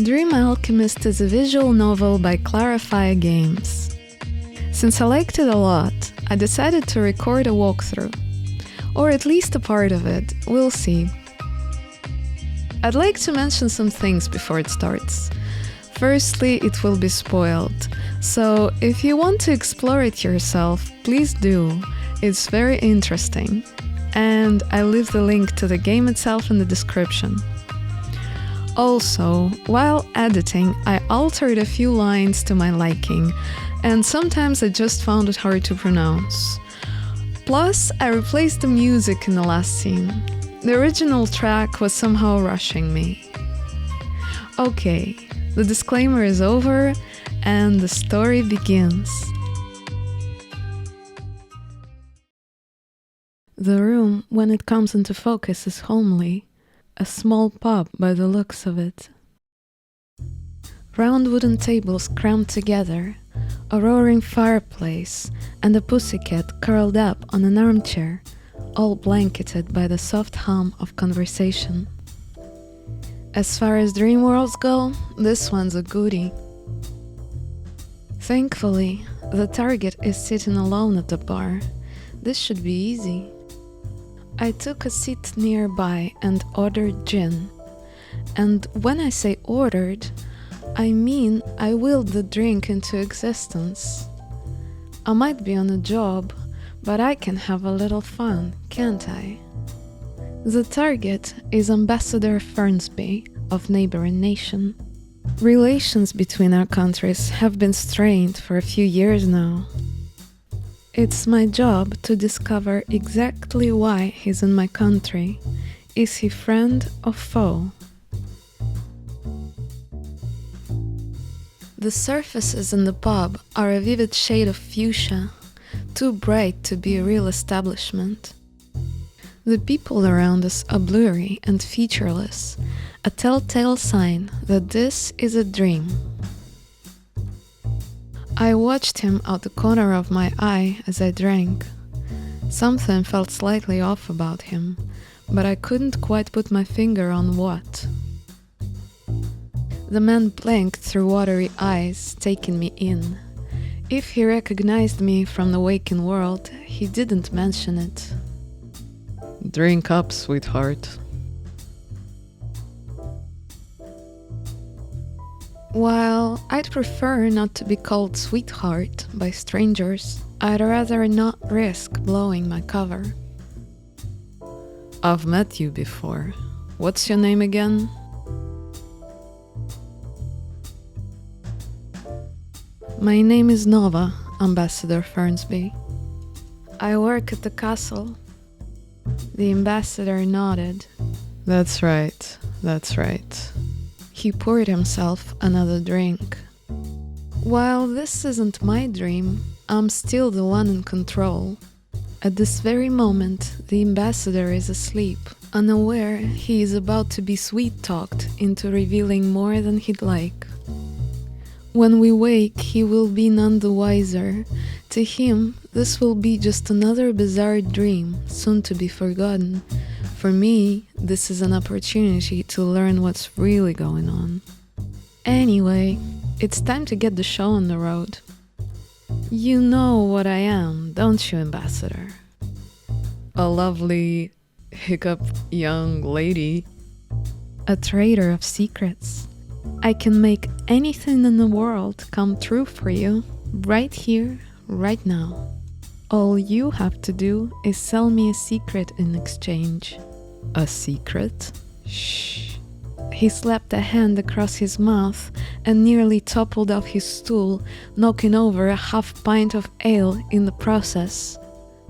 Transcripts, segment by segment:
Dream Alchemist is a visual novel by Clarify Games. Since I liked it a lot, I decided to record a walkthrough. Or at least a part of it, we'll see. I'd like to mention some things before it starts. Firstly, it will be spoiled, so if you want to explore it yourself, please do. It's very interesting. And I leave the link to the game itself in the description. Also, while editing, I altered a few lines to my liking, and sometimes I just found it hard to pronounce. Plus, I replaced the music in the last scene. The original track was somehow rushing me. Okay, the disclaimer is over, and the story begins. The room, when it comes into focus, is homely, a small pub by the looks of it. Round wooden tables crammed together, a roaring fireplace, and a pussycat curled up on an armchair, all blanketed by the soft hum of conversation. As far as dream worlds go, this one's a goodie. Thankfully, the target is sitting alone at the bar. This should be easy. I took a seat nearby and ordered gin. And when I say ordered, I mean I willed the drink into existence. I might be on a job, but I can have a little fun, can't I? The target is Ambassador Fernsby of neighboring nation. Relations between our countries have been strained for a few years now. It's my job to discover exactly why he's in my country. Is he friend or foe? The surfaces in the pub are a vivid shade of fuchsia, too bright to be a real establishment. The people around us are blurry and featureless, a telltale sign that this is a dream. I watched him out the corner of my eye as I drank. Something felt slightly off about him, but I couldn't quite put my finger on what. The man blinked through watery eyes, taking me in. If he recognized me from the waking world, he didn't mention it. Drink up, sweetheart. While I'd prefer not to be called sweetheart by strangers, I'd rather not risk blowing my cover. I've met you before. What's your name again? My name is Nova, Ambassador Fernsby. I work at the castle. The ambassador nodded. That's right, that's right. He poured himself another drink. While this isn't my dream, I'm still the one in control. At this very moment, the ambassador is asleep, unaware he is about to be sweet-talked into revealing more than he'd like. When we wake, he will be none the wiser. To him, this will be just another bizarre dream, soon to be forgotten. For me, this is an opportunity to learn what's really going on. Anyway, it's time to get the show on the road. You know what I am, don't you, Ambassador? A lovely, young lady. A trader of secrets. I can make anything in the world come true for you, right here, right now. All you have to do is sell me a secret in exchange. A secret? Shh. He slapped a hand across his mouth and nearly toppled off his stool, knocking over a half pint of ale in the process.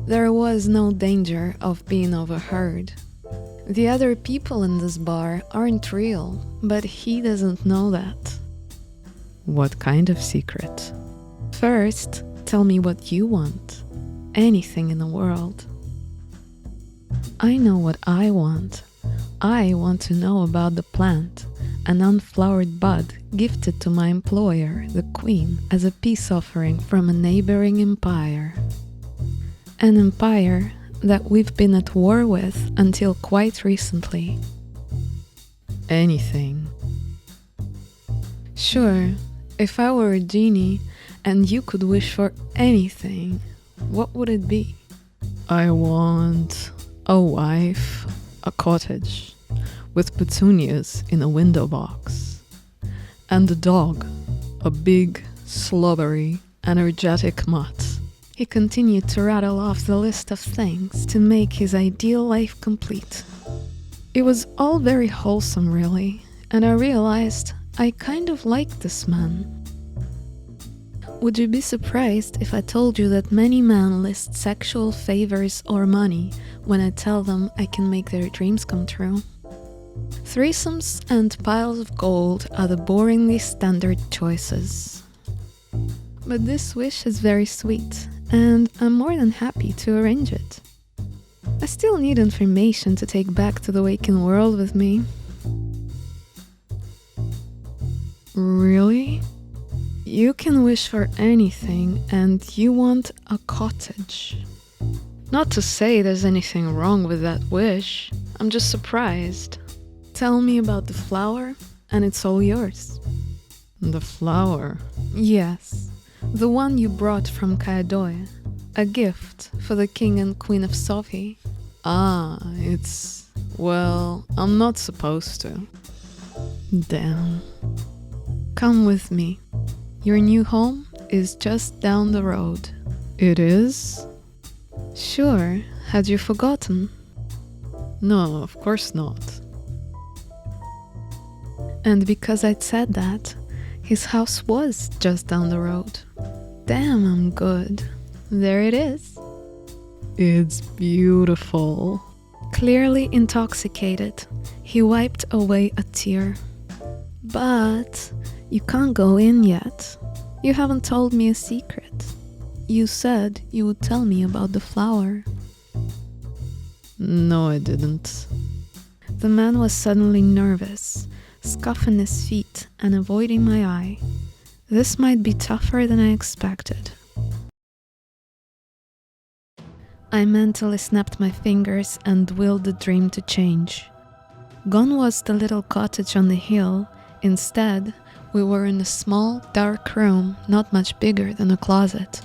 There was no danger of being overheard. The other people in this bar aren't real, but he doesn't know that. What kind of secret? First, tell me what you want. Anything in the world. I know what I want. I want to know about the plant, an unflowered bud gifted to my employer, the Queen, as a peace offering from a neighboring empire. An empire that we've been at war with until quite recently. Anything. Sure, if I were a genie and you could wish for anything, what would it be? I want a wife, a cottage, with petunias in a window box, and a dog, a big, slobbery, energetic mutt. He continued to rattle off the list of things to make his ideal life complete. It was all very wholesome, really, and I realized I kind of liked this man. Would you be surprised if I told you that many men list sexual favors or money when I tell them I can make their dreams come true? Threesomes and piles of gold are the boringly standard choices. But this wish is very sweet, and I'm more than happy to arrange it. I still need information to take back to the waking world with me. Really? You can wish for anything, and you want a cottage. Not to say there's anything wrong with that wish, I'm just surprised. Tell me about the flower, and it's all yours. The flower? Yes, the one you brought from Kaedoe. A gift for the king and queen of Sophie. Well, I'm not supposed to. Damn. Come with me. Your new home is just down the road. It is? Sure, had you forgotten? No, of course not. And because I'd said that, his house was just down the road. Damn, I'm good. There it is. It's beautiful. Clearly intoxicated, he wiped away a tear. But you can't go in yet. You haven't told me a secret. You said you would tell me about the flower. No, I didn't. The man was suddenly nervous, scuffing his feet and avoiding my eye. This might be tougher than I expected. I mentally snapped my fingers and willed the dream to change. Gone was the little cottage on the hill. Instead, we were in a small, dark room not much bigger than a closet.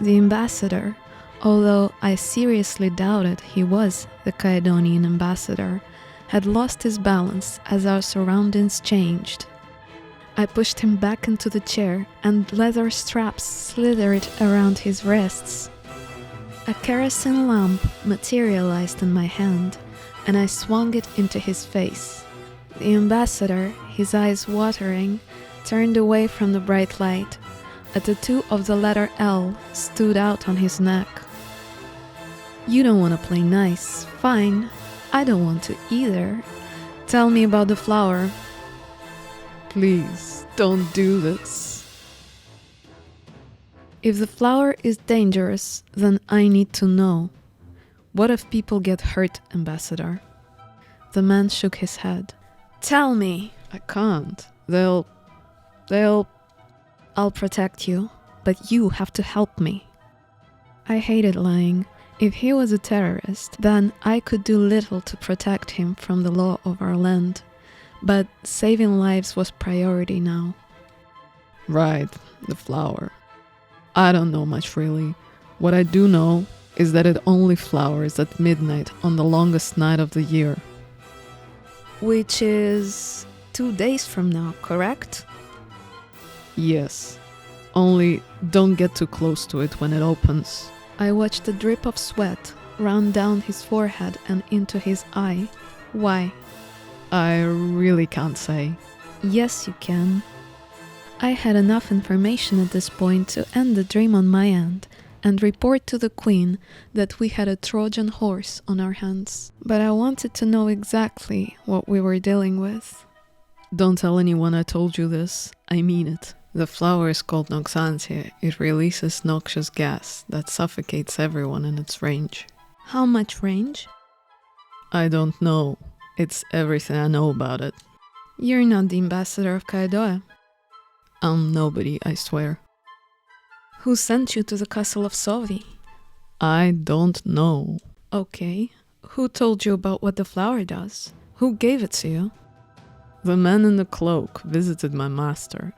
The ambassador, although I seriously doubted he was the Caedonian ambassador, had lost his balance as our surroundings changed. I pushed him back into the chair and leather straps slithered around his wrists. A kerosene lamp materialized in my hand, and I swung it into his face. The ambassador, his eyes watering, turned away from the bright light. A tattoo of the letter L stood out on his neck. You don't want to play nice. Fine. I don't want to either. Tell me about the flower. Please, don't do this. If the flower is dangerous, then I need to know. What if people get hurt, Ambassador? The man shook his head. Tell me. I can't. They'll... I'll protect you, but you have to help me. I hated lying. If he was a terrorist, then I could do little to protect him from the law of our land. But saving lives was priority now. Right, the flower. I don't know much really. What I do know is that it only flowers at midnight on the longest night of the year. Which is 2 days from now, correct? Yes. Only don't get too close to it when it opens. I watched a drip of sweat run down his forehead and into his eye. Why? I really can't say. Yes, you can. I had enough information at this point to end the dream on my end and report to the queen that we had a Trojan horse on our hands. But I wanted to know exactly what we were dealing with. Don't tell anyone I told you this. I mean it. The flower is called Noxantia. It releases noxious gas that suffocates everyone in its range. How much range? I don't know. It's everything I know about it. You're not the ambassador of Caedoe. I'm nobody, I swear. Who sent you to the castle of Sovi? I don't know. Okay. Who told you about what the flower does? Who gave it to you? The man in the cloak visited my master.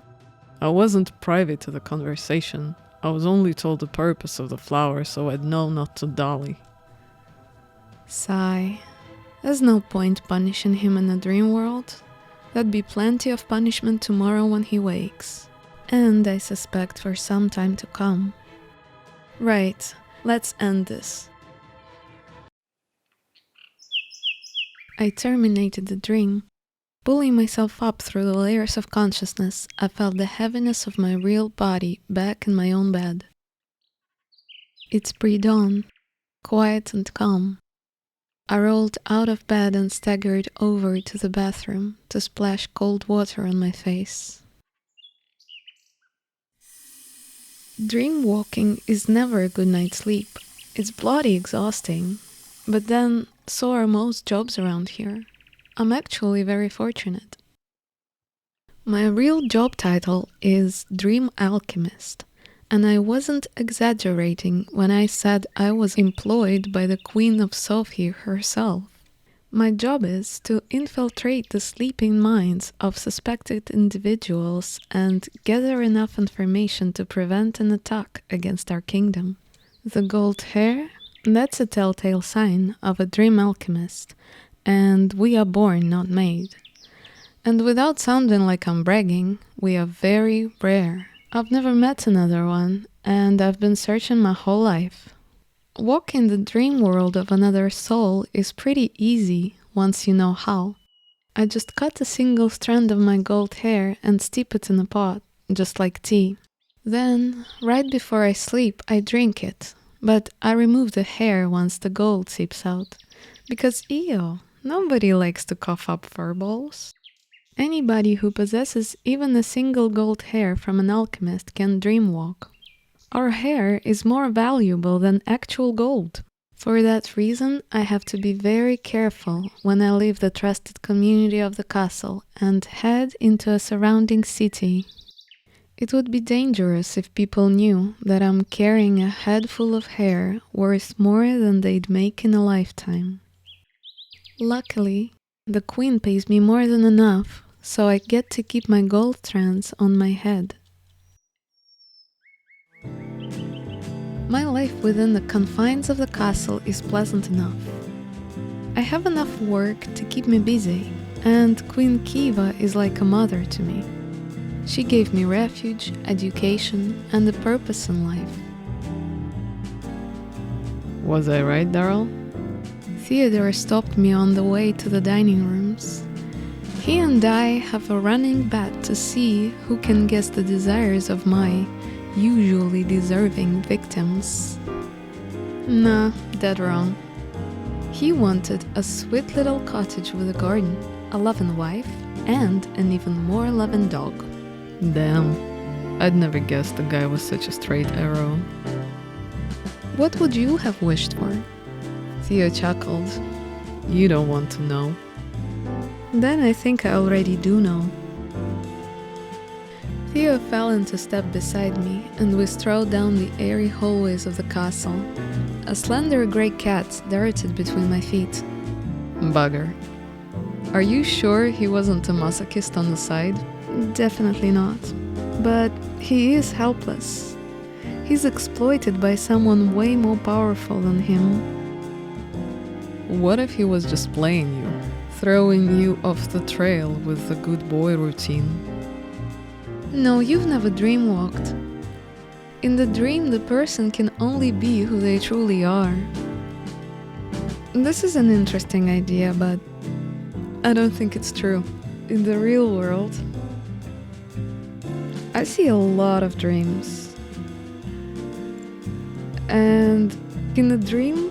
I wasn't privy to the conversation. I was only told the purpose of the flower, so I'd know not to dally. Sigh. There's no point punishing him in the dream world. There'd be plenty of punishment tomorrow when he wakes. And I suspect for some time to come. Right, let's end this. I terminated the dream. Pulling myself up through the layers of consciousness, I felt the heaviness of my real body back in my own bed. It's pre-dawn, quiet and calm. I rolled out of bed and staggered over to the bathroom to splash cold water on my face. Dream walking is never a good night's sleep. It's bloody exhausting, but then so are most jobs around here. I'm actually very fortunate. My real job title is Dream Alchemist, and I wasn't exaggerating when I said I was employed by the Queen of Sophie herself. My job is to infiltrate the sleeping minds of suspected individuals and gather enough information to prevent an attack against our kingdom. The gold hair? That's a telltale sign of a dream alchemist. And we are born, not made. And without sounding like I'm bragging, we are very rare. I've never met another one, and I've been searching my whole life. Walking the dream world of another soul is pretty easy once you know how. I just cut a single strand of my gold hair and steep it in a pot, just like tea. Then, right before I sleep, I drink it, but I remove the hair once the gold seeps out. Because ew, nobody likes to cough up furballs. Anybody who possesses even a single gold hair from an alchemist can dreamwalk. Our hair is more valuable than actual gold. For that reason, I have to be very careful when I leave the trusted community of the castle and head into a surrounding city. It would be dangerous if people knew that I'm carrying a head full of hair worth more than they'd make in a lifetime. Luckily, the queen pays me more than enough, so I get to keep my gold strands on my head. My life within the confines of the castle is pleasant enough. I have enough work to keep me busy, and Queen Kiva is like a mother to me. She gave me refuge, education, and a purpose in life. Was I right, Daryl? Theodore stopped me on the way to the dining rooms. He and I have a running bet to see who can guess the desires of my usually deserving victims. Nah, dead wrong. He wanted a sweet little cottage with a garden, a loving wife, and an even more loving dog. Damn, I'd never guessed the guy was such a straight arrow. What would you have wished for? Theo chuckled. You don't want to know. Then I think I already do know. Theo fell into step beside me, and we strode down the airy hallways of the castle. A slender grey cat darted between my feet. Bugger. Are you sure he wasn't a masochist on the side? Definitely not. But he is helpless. He's exploited by someone way more powerful than him. What if he was just playing you, throwing you off the trail with the good boy routine? No, you've never dreamwalked. In the dream, the person can only be who they truly are. This is an interesting idea, but I don't think it's true. In the real world, I see a lot of dreams. And in a dream,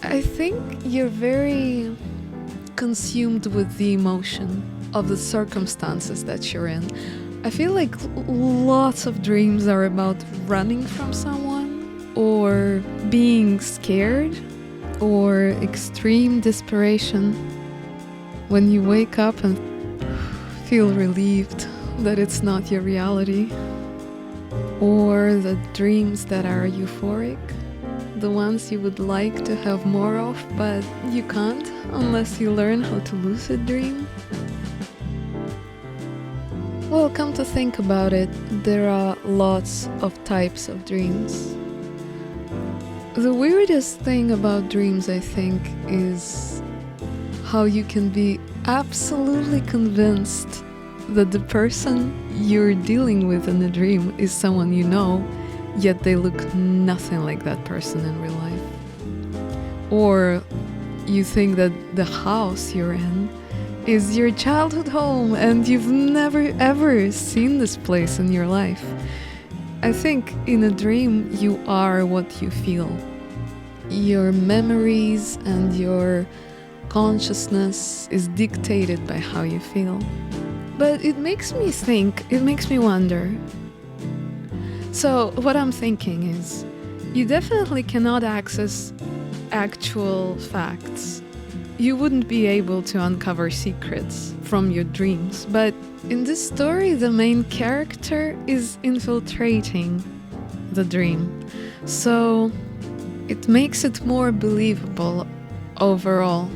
I think you're very consumed with the emotion of the circumstances that you're in. I feel like lots of dreams are about running from someone, or being scared, or extreme desperation. When you wake up and feel relieved that it's not your reality. Or the dreams that are euphoric, the ones you would like to have more of, but you can't unless you learn how to lucid dream. Well, come to think about it, there are lots of types of dreams. The weirdest thing about dreams, I think, is how you can be absolutely convinced that the person you're dealing with in the dream is someone you know, yet they look nothing like that person in real life. Or you think that the house you're in is your childhood home and you've never ever seen this place in your life. I think in a dream you are what you feel. Your memories and your consciousness is dictated by how you feel. But it makes me think, it makes me wonder. So what I'm thinking is, you definitely cannot access actual facts. You wouldn't be able to uncover secrets from your dreams, but in this story the main character is infiltrating the dream. So it makes it more believable overall,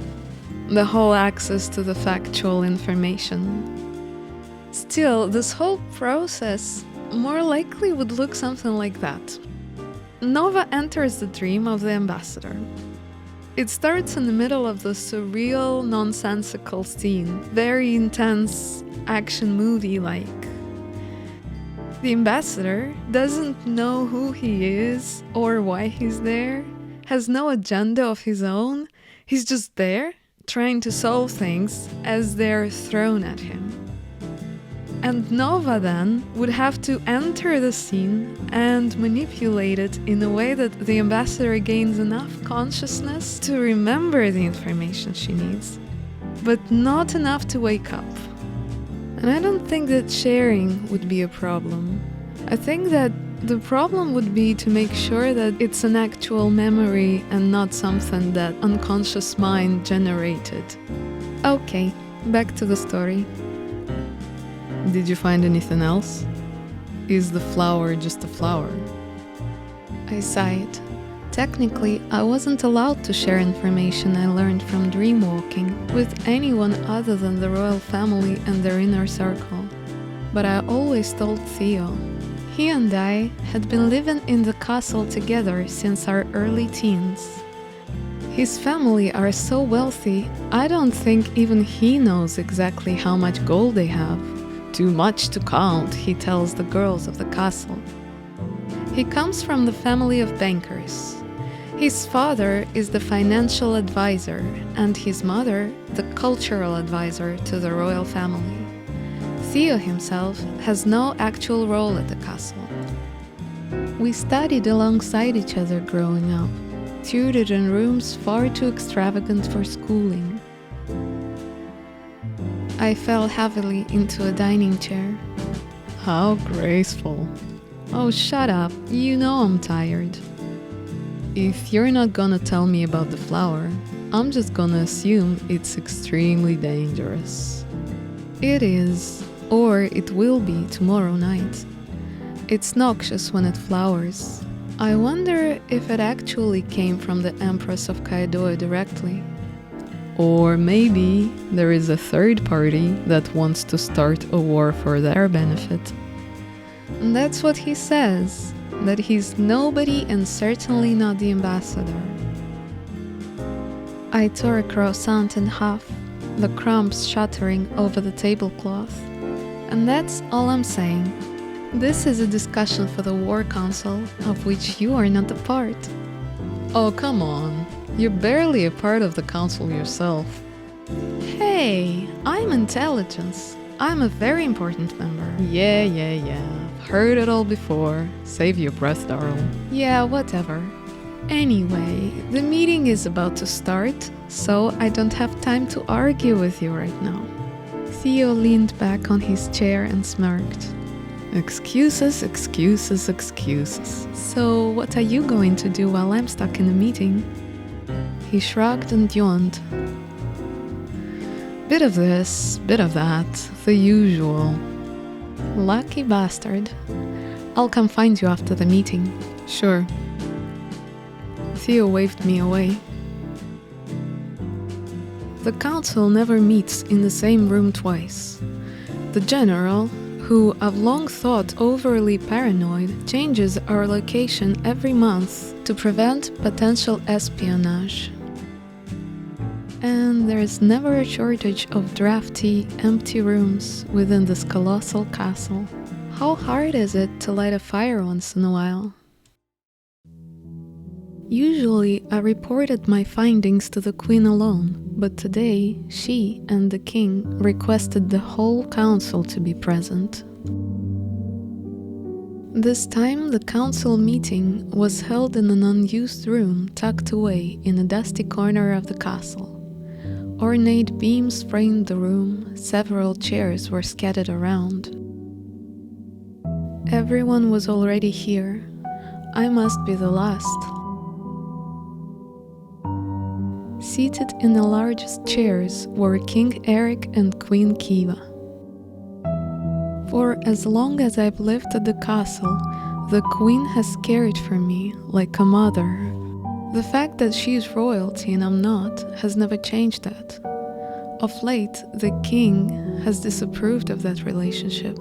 the whole access to the factual information. Still, this whole process more likely would look something like that. Nova enters the dream of the ambassador. It starts in the middle of the surreal, nonsensical scene, very intense, action movie-like. The ambassador doesn't know who he is or why he's there, has no agenda of his own, he's just there, trying to solve things as they're thrown at him. And Nova then would have to enter the scene and manipulate it in a way that the ambassador gains enough consciousness to remember the information she needs, but not enough to wake up. And I don't think that sharing would be a problem. I think that the problem would be to make sure that it's an actual memory and not something that unconscious mind generated. Okay, back to the story. Did you find anything else? Is the flower just a flower? I sighed. Technically, I wasn't allowed to share information I learned from dreamwalking with anyone other than the royal family and their inner circle. But I always told Theo. He and I had been living in the castle together since our early teens. His family are so wealthy, I don't think even he knows exactly how much gold they have. Too much to count, he tells the girls of the castle. He comes from the family of bankers. His father is the financial advisor and his mother the cultural advisor to the royal family. Theo himself has no actual role at the castle. We studied alongside each other growing up, tutored in rooms far too extravagant for schooling. I fell heavily into a dining chair. How graceful. Oh, shut up. You know I'm tired. If you're not gonna tell me about the flower, I'm just gonna assume it's extremely dangerous. It is, or it will be tomorrow night. It's noxious when it flowers. I wonder if it actually came from the Empress of Kaidoa directly. Or maybe there is a third party that wants to start a war for their benefit. That's what he says, that he's nobody and certainly not the ambassador. I tore a croissant in half, the crumbs shattering over the tablecloth. And that's all I'm saying. This is a discussion for the War Council, of which you are not a part. Oh, come on. You're barely a part of the council yourself. Hey, I'm intelligence. I'm a very important member. Yeah. I've heard it all before. Save your breath, darling. Yeah, whatever. Anyway, the meeting is about to start, so I don't have time to argue with you right now. Theo leaned back on his chair and smirked. Excuses. So, what are you going to do while I'm stuck in a meeting? He shrugged and yawned. Bit of this, bit of that, the usual. Lucky bastard. I'll come find you after the meeting. Sure. Theo waved me away. The council never meets in the same room twice. The general, who I've long thought overly paranoid, changes our location every month to prevent potential espionage. And there is never a shortage of drafty, empty rooms within this colossal castle. How hard is it to light a fire once in a while? Usually, I reported my findings to the queen alone, but today she and the king requested the whole council to be present. This time, the council meeting was held in an unused room tucked away in a dusty corner of the castle. Ornate beams framed the room, several chairs were scattered around. Everyone was already here. I must be the last. Seated in the largest chairs were King Eric and Queen Kiva. For as long as I've lived at the castle, the queen has cared for me like a mother. The fact that she's royalty and I'm not has never changed that. Of late, the king has disapproved of that relationship.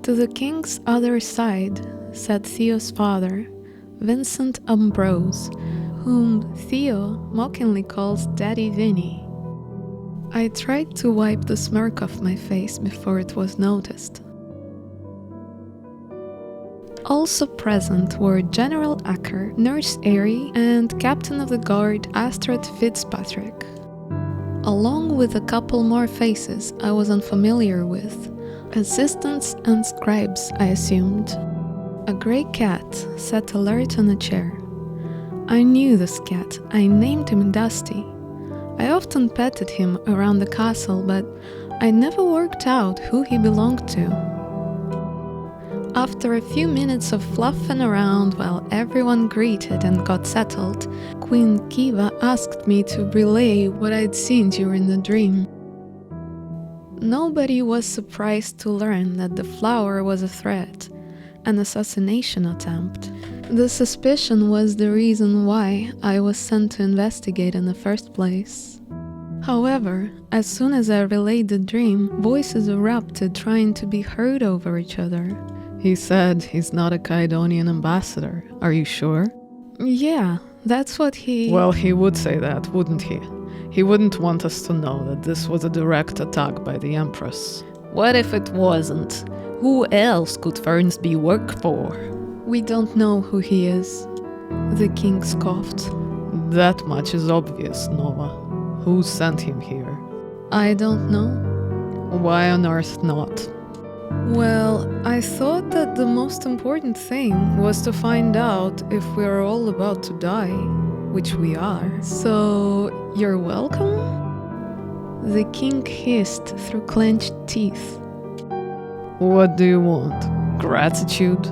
To the king's other side sat Theo's father, Vincent Ambrose, whom Theo mockingly calls Daddy Vinny. I tried to wipe the smirk off my face before it was noticed. Also present were General Acker, Nurse Airy, and Captain of the Guard Astrid Fitzpatrick, along with a couple more faces I was unfamiliar with, assistants and scribes, I assumed. A grey cat sat alert on a chair. I knew this cat. I named him Dusty. I often petted him around the castle, but I never worked out who he belonged to. After a few minutes of fluffing around while everyone greeted and got settled, Queen Kiva asked me to relay what I'd seen during the dream. Nobody was surprised to learn that the flower was a threat, an assassination attempt. The suspicion was the reason why I was sent to investigate in the first place. However, as soon as I relayed the dream, voices erupted trying to be heard over each other. He said he's not a Caedonian ambassador. Are you sure? Yeah, that's what he... Well, he would say that, wouldn't he? He wouldn't want us to know that this was a direct attack by the Empress. What if it wasn't? Who else could Fernsby work for? We don't know who he is, the king scoffed. That much is obvious, Nova. Who sent him here? I don't know. Why on earth not? Well, I thought that the most important thing was to find out if we're all about to die, which we are. So, you're welcome? The king hissed through clenched teeth. What do you want? Gratitude?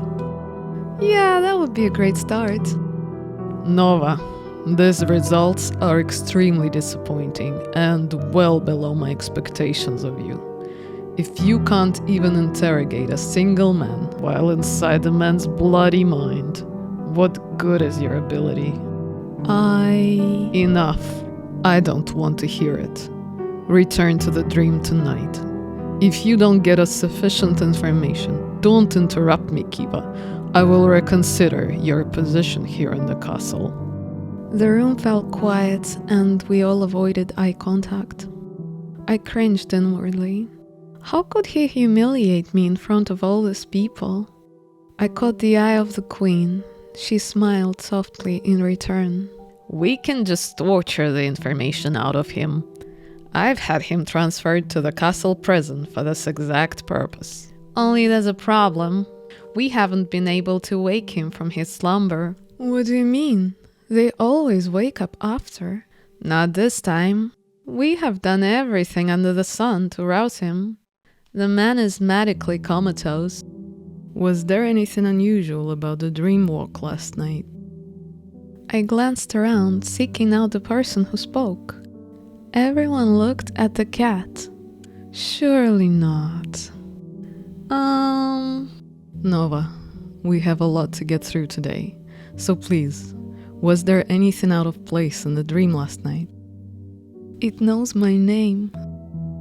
Yeah, that would be a great start. Nova, these results are extremely disappointing and well below my expectations of you. If you can't even interrogate a single man while inside a man's bloody mind, what good is your ability? Enough. I don't want to hear it. Return to the dream tonight. If you don't get us sufficient information, don't interrupt me, Kiva. I will reconsider your position here in the castle. The room felt quiet and we all avoided eye contact. I cringed inwardly. How could he humiliate me in front of all these people? I caught the eye of the queen. She smiled softly in return. We can just torture the information out of him. I've had him transferred to the castle prison for this exact purpose. Only there's a problem. We haven't been able to wake him from his slumber. What do you mean? They always wake up after. Not this time. We have done everything under the sun to rouse him. The man is medically comatose. Was there anything unusual about the dream walk last night? I glanced around, seeking out the person who spoke. Everyone looked at the cat. Surely not. Nova, we have a lot to get through today. So please, was there anything out of place in the dream last night? It knows my name.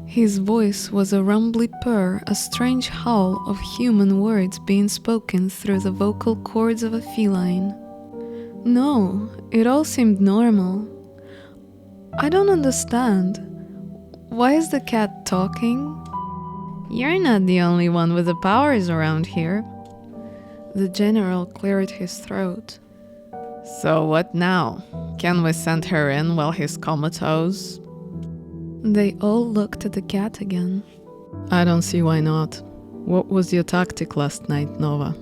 His voice was a rumbly purr, a strange howl of human words being spoken through the vocal cords of a feline. No, it all seemed normal. I don't understand. Why is the cat talking? You're not the only one with the powers around here. The general cleared his throat. So what now? Can we send her in while he's comatose? They all looked at the cat again. I don't see why not. What was your tactic last night, Nova?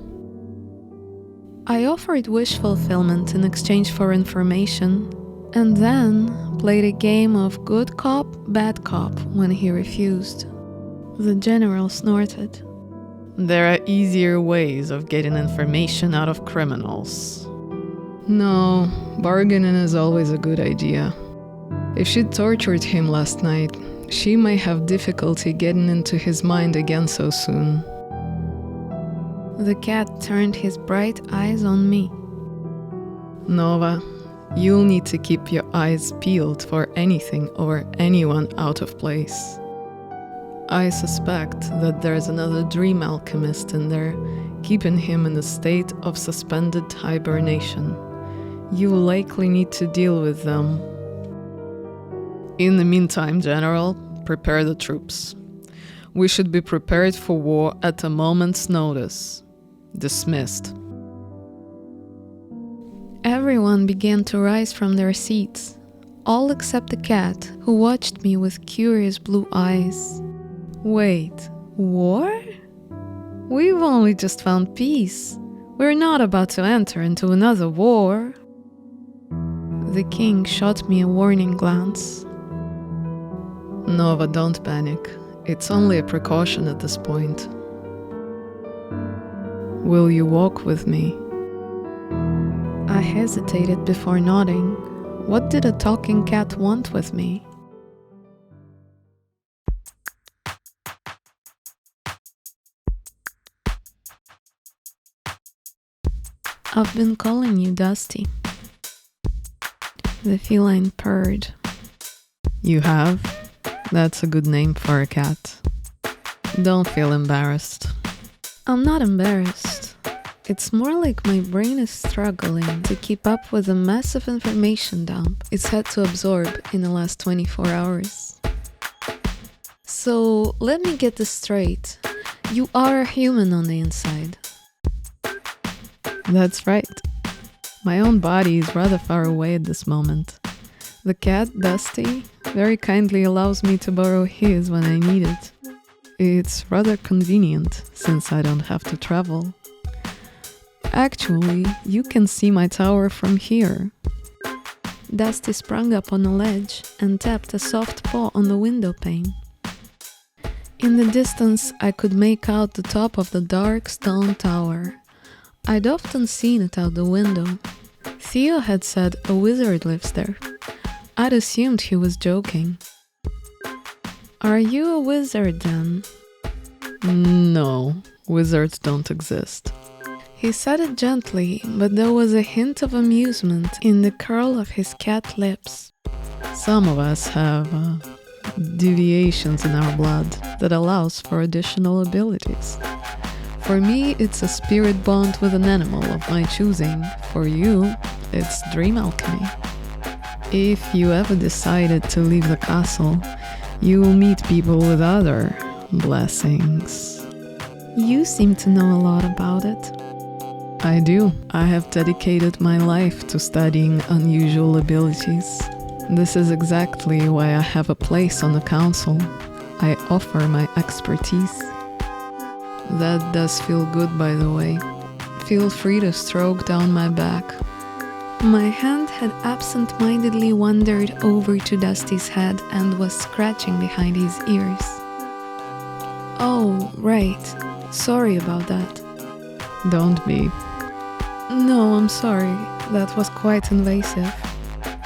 I offered wish fulfillment in exchange for information, and then played a game of good cop, bad cop when he refused. The general snorted. There are easier ways of getting information out of criminals. No, bargaining is always a good idea. If she tortured him last night, she might have difficulty getting into his mind again so soon. The cat turned his bright eyes on me. Nova, you'll need to keep your eyes peeled for anything or anyone out of place. I suspect that there's another dream alchemist in there, keeping him in a state of suspended hibernation. You will likely need to deal with them. In the meantime, General, prepare the troops. We should be prepared for war at a moment's notice. Dismissed. Everyone began to rise from their seats, all except the cat, who watched me with curious blue eyes. Wait, war? We've only just found peace. We're not about to enter into another war. The king shot me a warning glance. Nova, don't panic. It's only a precaution at this point. Will you walk with me? I hesitated before nodding. What did a talking cat want with me? I've been calling you Dusty. The feline purred. You have? That's a good name for a cat. Don't feel embarrassed. I'm not embarrassed. It's more like my brain is struggling to keep up with the massive information dump it's had to absorb in the last 24 hours. So let me get this straight. You are a human on the inside. That's right. My own body is rather far away at this moment. The cat, Dusty, very kindly allows me to borrow his when I need it. It's rather convenient, since I don't have to travel. Actually, you can see my tower from here. Dusty sprung up on a ledge and tapped a soft paw on the window pane. In the distance, I could make out the top of the dark stone tower. I'd often seen it out the window. Theo had said a wizard lives there. I'd assumed he was joking. Are you a wizard then? No, wizards don't exist. He said it gently, but there was a hint of amusement in the curl of his cat lips. Some of us have deviations in our blood that allows for additional abilities. For me, it's a spirit bond with an animal of my choosing. For you, it's dream alchemy. If you ever decided to leave the castle, you will meet people with other blessings. You seem to know a lot about it. I do. I have dedicated my life to studying unusual abilities. This is exactly why I have a place on the council. I offer my expertise. That does feel good, by the way. Feel free to stroke down my back. My hand had absent-mindedly wandered over to Dusty's head and was scratching behind his ears. Oh, right. Sorry about that. Don't be. No, I'm sorry. That was quite invasive.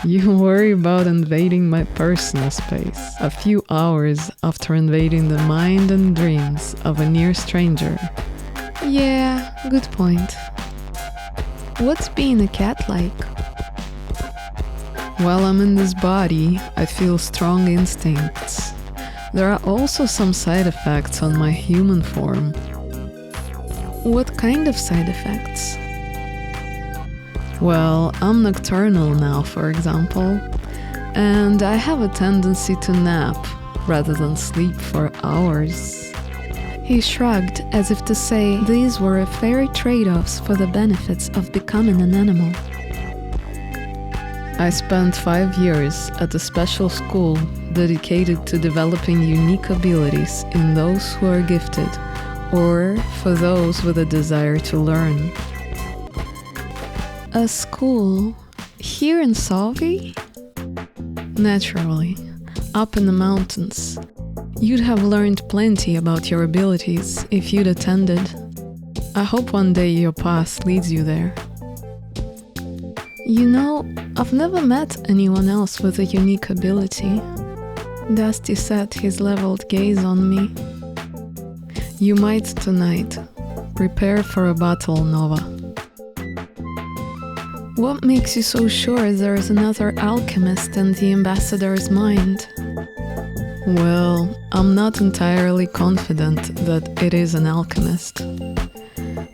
You worry about invading my personal space a few hours after invading the mind and dreams of a near stranger. Yeah, good point. What's being a cat like? While I'm in this body, I feel strong instincts. There are also some side effects on my human form. What kind of side effects? Well, I'm nocturnal now, for example, and I have a tendency to nap rather than sleep for hours. He shrugged as if to say these were fair trade-offs for the benefits of becoming an animal. I spent 5 years at a special school dedicated to developing unique abilities in those who are gifted, or for those with a desire to learn. A school here in Solvi? Naturally, up in the mountains. You'd have learned plenty about your abilities if you'd attended. I hope one day your path leads you there. You know, I've never met anyone else with a unique ability. Dusty set his leveled gaze on me. You might tonight. Prepare for a battle, Nova. What makes you so sure there is another alchemist in the ambassador's mind? Well, I'm not entirely confident that it is an alchemist.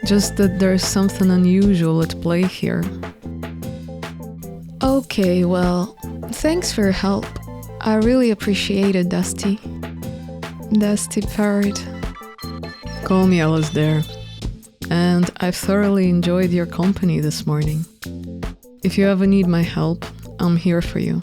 Just that there's something unusual at play here. Okay, well, thanks for your help. I really appreciate it, Dusty. Dusty purred. Call me Alasdair. And I've thoroughly enjoyed your company this morning. If you ever need my help, I'm here for you.